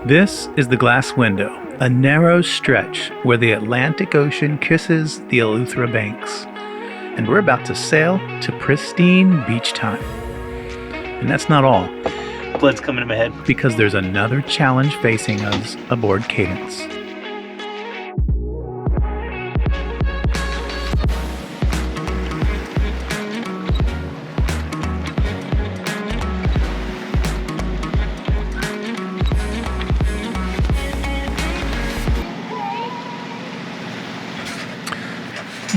This is the glass window, a narrow stretch where the Atlantic Ocean kisses the Eleuthera Banks. And we're about to sail to pristine beach time. And that's not all. Blood's coming to my head. Because there's another challenge facing us aboard Cadence.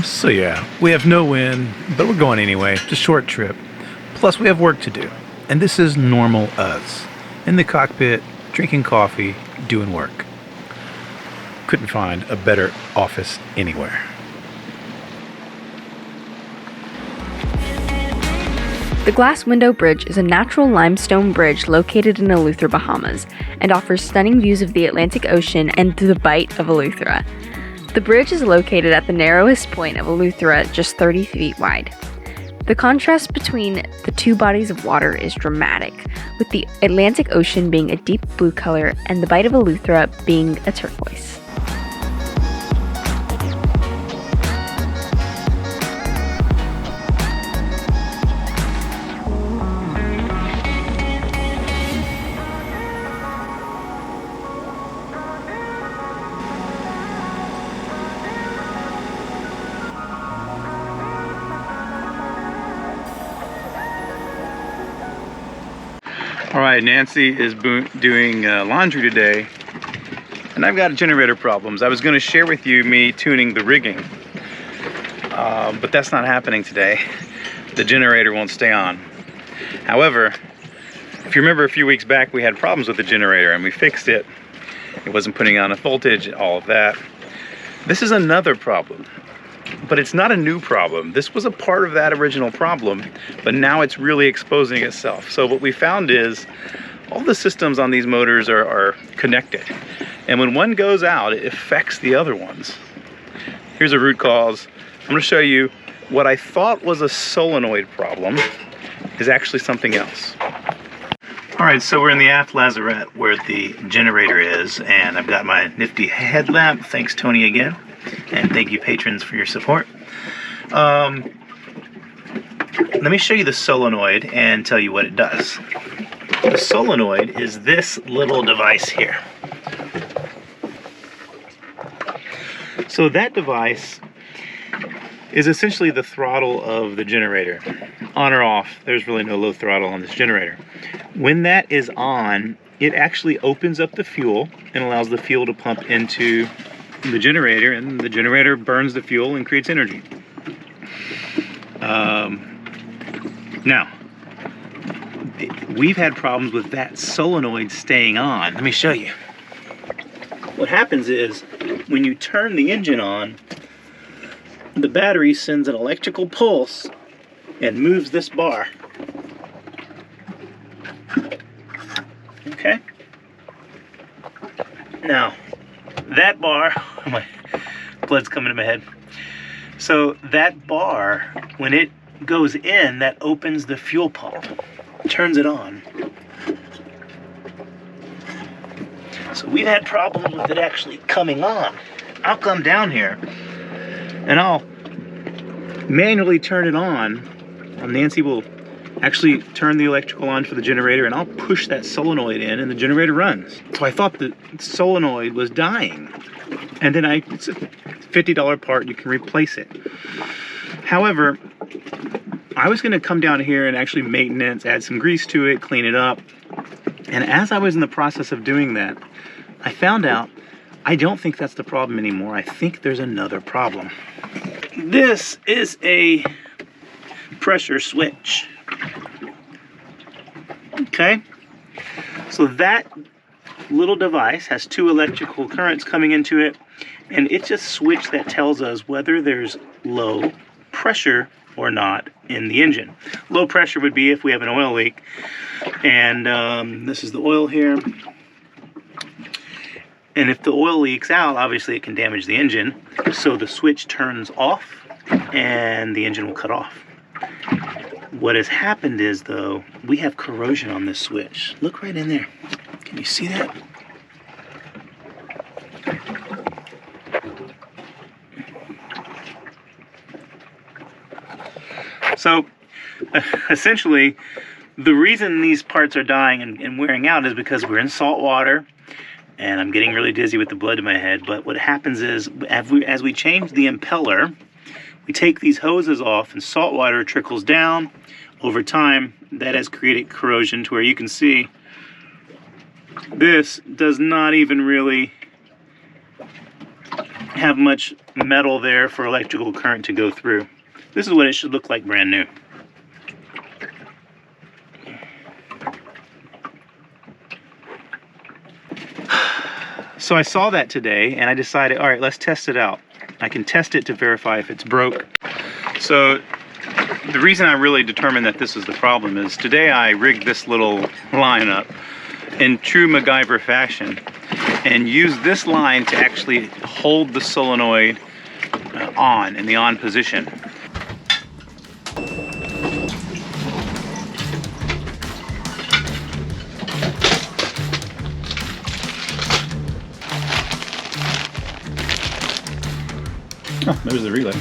So yeah, we have no wind, but we're going anyway. It's a short trip. Plus we have work to do. And this is normal us. In the cockpit, drinking coffee, doing work. Couldn't find a better office anywhere. The Glass Window Bridge is a natural limestone bridge located in Eleuthera, Bahamas, and offers stunning views of the Atlantic Ocean and the Bight of Eleuthera. The bridge is located at the narrowest point of Eleuthera, just 30 feet wide. The contrast between the two bodies of water is dramatic, with the Atlantic Ocean being a deep blue color and the Bight of Eleuthera being a turquoise. All right, Nancy is doing laundry today, and I've got generator problems. I was going to share with you me tuning the rigging, but that's not happening today. The generator won't stay on. However, if you remember a few weeks back, we had problems with the generator and we fixed it. It wasn't putting on a voltage, all of that. This is another problem. But it's not a new problem. This was a part of that original problem, but now it's really exposing itself. So what we found is all the systems on these motors are connected. And when one goes out, it affects the other ones. Here's a root cause. I'm gonna show you what I thought was a solenoid problem is actually something else. All right, so we're in the aft lazarette where the generator is, and I've got my nifty headlamp. Thanks, Tony, again. And thank you, patrons, for your support. Let me show you the solenoid and tell you what it does. The solenoid is this little device here. So that device is essentially the throttle of the generator. On or off, there's really no low throttle on this generator. When that is on, it actually opens up the fuel and allows the fuel to pump into the generator, and the generator burns the fuel and creates energy. Now, we've had problems with that solenoid staying on. Let me show you. What happens is, when you turn the engine on, the battery sends an electrical pulse and moves this bar. Okay? Now, that bar, my blood's coming to my head. So that bar, when it goes in, that opens the fuel pump, turns it on. So we've had problems with it actually coming on. I'll come down here and I'll manually turn it on. Nancy will actually turn the electrical on for the generator, and I'll push that solenoid in and the generator runs. So I thought the solenoid was dying. And then it's a $50 part, you can replace it. However, I was gonna come down here and actually maintenance, add some grease to it, clean it up. And as I was in the process of doing that, I found out I don't think that's the problem anymore. I think there's another problem. This is a pressure switch. Okay, so that little device has two electrical currents coming into it, and it's a switch that tells us whether there's low pressure or not in the engine. Low pressure would be if we have an oil leak, and this is the oil here. And if the oil leaks out, obviously it can damage the engine, so the switch turns off and the engine will cut off. What has happened is, though, we have corrosion on this switch. Look right in there. Can you see that? So essentially, the reason these parts are dying and wearing out is because we're in salt water, and I'm getting really dizzy with the blood in my head. But what happens is, as we change the impeller, we take these hoses off, and salt water trickles down. Over time, that has created corrosion to where you can see this does not even really have much metal there for electrical current to go through. This is what it should look like brand new. So I saw that today and I decided, all right, let's test it out. I can test it to verify if it's broke. So the reason I really determined that this is the problem is today I rigged this little line up in true MacGyver fashion and used this line to actually hold the solenoid on in the on position. Oh, there's the relay.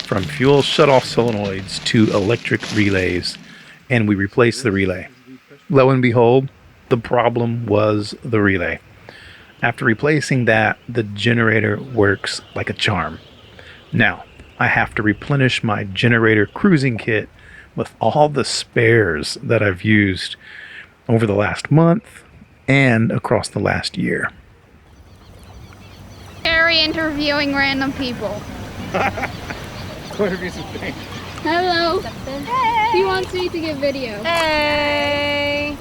From fuel shutoff solenoids to electric relays, and we replaced the relay. Lo and behold, the problem was the relay. After replacing that, the generator works like a charm. Now, I have to replenish my generator cruising kit with all the spares that I've used over the last month and across the last year. Harry interviewing random people. What have you seen? Hello. Hey. He wants me to get video. Hey!